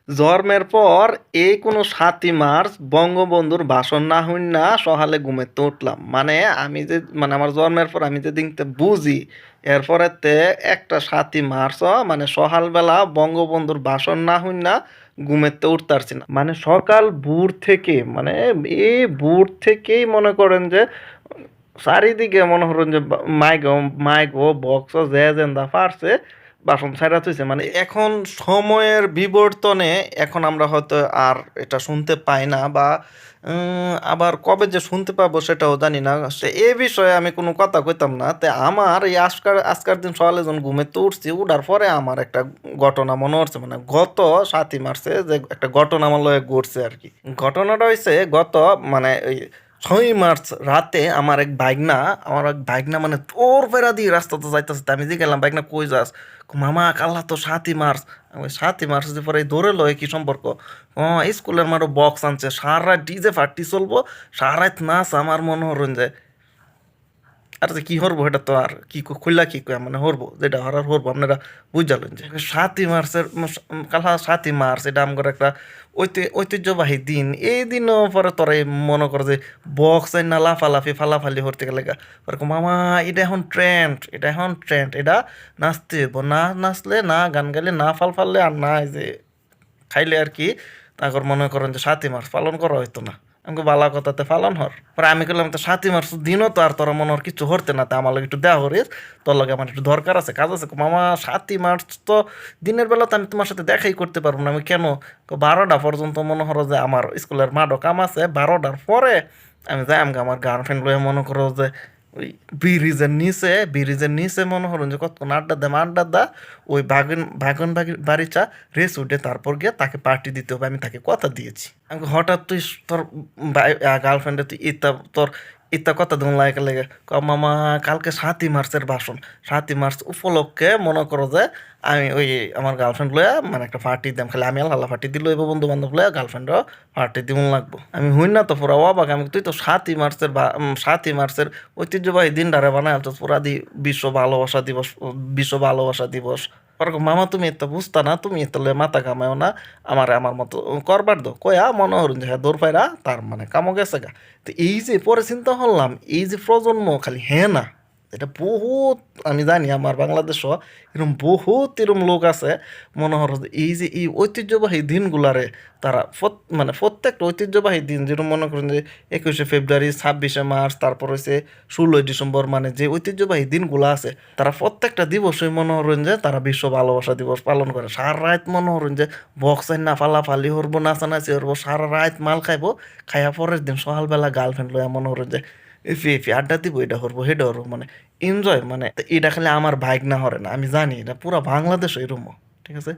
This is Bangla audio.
জন্মের পর এই কোনো ৭ই মার্চ বঙ্গবন্ধুর ভাষণ না হইন না সকালে ঘুমাইতে উঠলাম। মানে আমি যে মানে আমার জন্মের পর আমি যে দিনতে বুঝি এরপরেতে একটা ৭ই মার্চও মানে সকালবেলা বঙ্গবন্ধুর ভাষণ না হইন না ঘুমাইতে উঠতে পারছি না। মানে সকাল ভোর থেকে মানে এই ভোর থেকেই মনে করেন যে চারিদিকে মনে করেন যে মাইক ও বক্স ও যে যেন্দা পারছে বাসন ছাইড়া থইছে। মানে এখন সময়ের বিবর্তনে এখন আমরা হয়তো আর এটা শুনতে পাই না বা আবার কবে যে শুনতে পাবো সেটাও জানি না। এ বিষয়ে আমি কোনো কথা কইতাম না। আমার এই আজকার দিন সকালে যখন ঘুমাইতে উঠছি, উঠার পরে আমার একটা ঘটনা মনে হচ্ছে। মানে গত ৭ই মার্চে যে একটা ঘটনা আমার লগে ঘটছে আরকি। ঘটনাটা হইছে গত মানে ওই ৬ই মার্চ রাতে আমার এক ভাইগনা মানে তোর বেড়া দিয়ে রাস্তাতে যাইতেছে। আমি জিজ্ঞাসা, ভাইগনা কই যাস? মামা কাল্লা তো ৭ই মার্চ। আমি বলি, ৭ই মার্চ যে পরে দৌড়ে লয় কি সম্পর্ক? স্কুলের মারো বক্স আনছে, সারা রাত ডিজে পার্টি চলবো, সারা রাত নাচ আমার মনোরঞ্জন যায়। আর যে কি হরবো এটা তো আর কি খুললা কি কয় মানে হরবো যেটা হরার হরবো আপনারা বুঝালেন যে ৭ই মার্চের কালা ৭ই মার্চ এটা আমার একটা ঐতিহ্যবাহী দিন। এই দিনও পরে তোরা মনে করে যে বক্স না লাফালাফি ফালাফালি করতে গেলে পরে মামা এটা এখন ট্রেন্ড এটা নাচতে হইব, না নাচলে না গান গাইলে না ফাললে আর না এই যে খাইলে আর কি তারপর মনে করেন যে ৭ই মার্চ পালন করা হইতো না। আমাকে বালা কথাতে পালন হর পরে আমি করলাম তো ৭ই মার্চ দিনও তো আর তোরা মনে হর কিছু হরতে না, তা আমার লাগে একটু দেওয়া হরিস, তোর লাগে আমার একটু দরকার আছে, কাজ আছে। মামা ৭ই মার্চ তো দিনের বেলা তো আমি তোমার সাথে দেখাই করতে পারবো না। আমি কেন? ১২টা পর্যন্ত মনে করো যে আমার স্কুলের মাঠও কাম আছে, ১২টার পরে আমি যাই আমাকে আমার গার্লফ্রেন্ড লয়ে মনে করো যে ওই ব্রিজের নিচে মনে করুন যে কতক্ষণ আড্ডা দা ওই বাড়িটা রেস উঠে তারপর গিয়ে তাকে পার্টি দিতে হবে, আমি তাকে কথা দিয়েছি। আমি হঠাৎ তুই তোর গার্লফ্রেন্ডে তুই ইত্যা কথা দিন লাগে লেগে মামা কালকে ৭ই মার্চের ভাষণ, ৭ই মার্চ উপলক্ষে মনে করো যে আমি ওই আমার গার্লফ্রেন্ড লইয়া মানে একটা পার্টি দিলাম, খালি আমি আল্লাহ পার্টি দিল এবার বন্ধু বান্ধব লইয়া গার্লফ্রেন্ডও পার্টি দিব লাগবো। আমি হই না তো পুরা অবাক, আমি তুই তো ৭ই মার্চের ঐতিহ্যবাহী দিনটারে বানায় পুরা বিশ্ব ভালোবাসা দিবস। ওরকম মামা তুমি এত বুঝতা না, তুমি এত মাথা কামাও না, আমার মতো করবার দো কয়া মনে হরুন যে হ্যাঁ দৌড় পায়রা তার মানে কামো গেছে গা। তো এই যে পরে চিন্তা করলাম এই যে প্রজন্ম খালি হ্যাঁ না, এটা বহুত আমি জানি আমার বাংলাদেশও এরকম বহুত এরকম লোক আছে মনে হর যে এই যে এই ঐতিহ্যবাহী দিনগুলারে তারা মানে প্রত্যেকটা ঐতিহ্যবাহী দিন যেরকম মনে করেন যে ২১শে ফেব্রুয়ারি, ২৬শে মার্চ, তারপর হচ্ছে ১৬ই ডিসেম্বর, মানে যে ঐতিহ্যবাহী দিনগুলো আছে তারা প্রত্যেকটা দিবসই মনে করেন যে তারা বিশ্ব ভালোবাসা দিবস পালন করে। সারা রাত মনে করেন যে বক্স না ফালাফালি হরবো, নাচানাচি হরবো, সারা রাত মাল খাইবো, খাইয়া পরের দিন সকালবেলা গার্লফ্রেন্ড লইয়া মনে করেন যে এফি আড্ডা দিব, এটা হরবো হেটা হরবো, মানে এনজয়। মানে এটা খালি আমার বাইক না হরে না, আমি জানি এটা পুরা বাংলাদেশ এরকম। ঠিক আছে।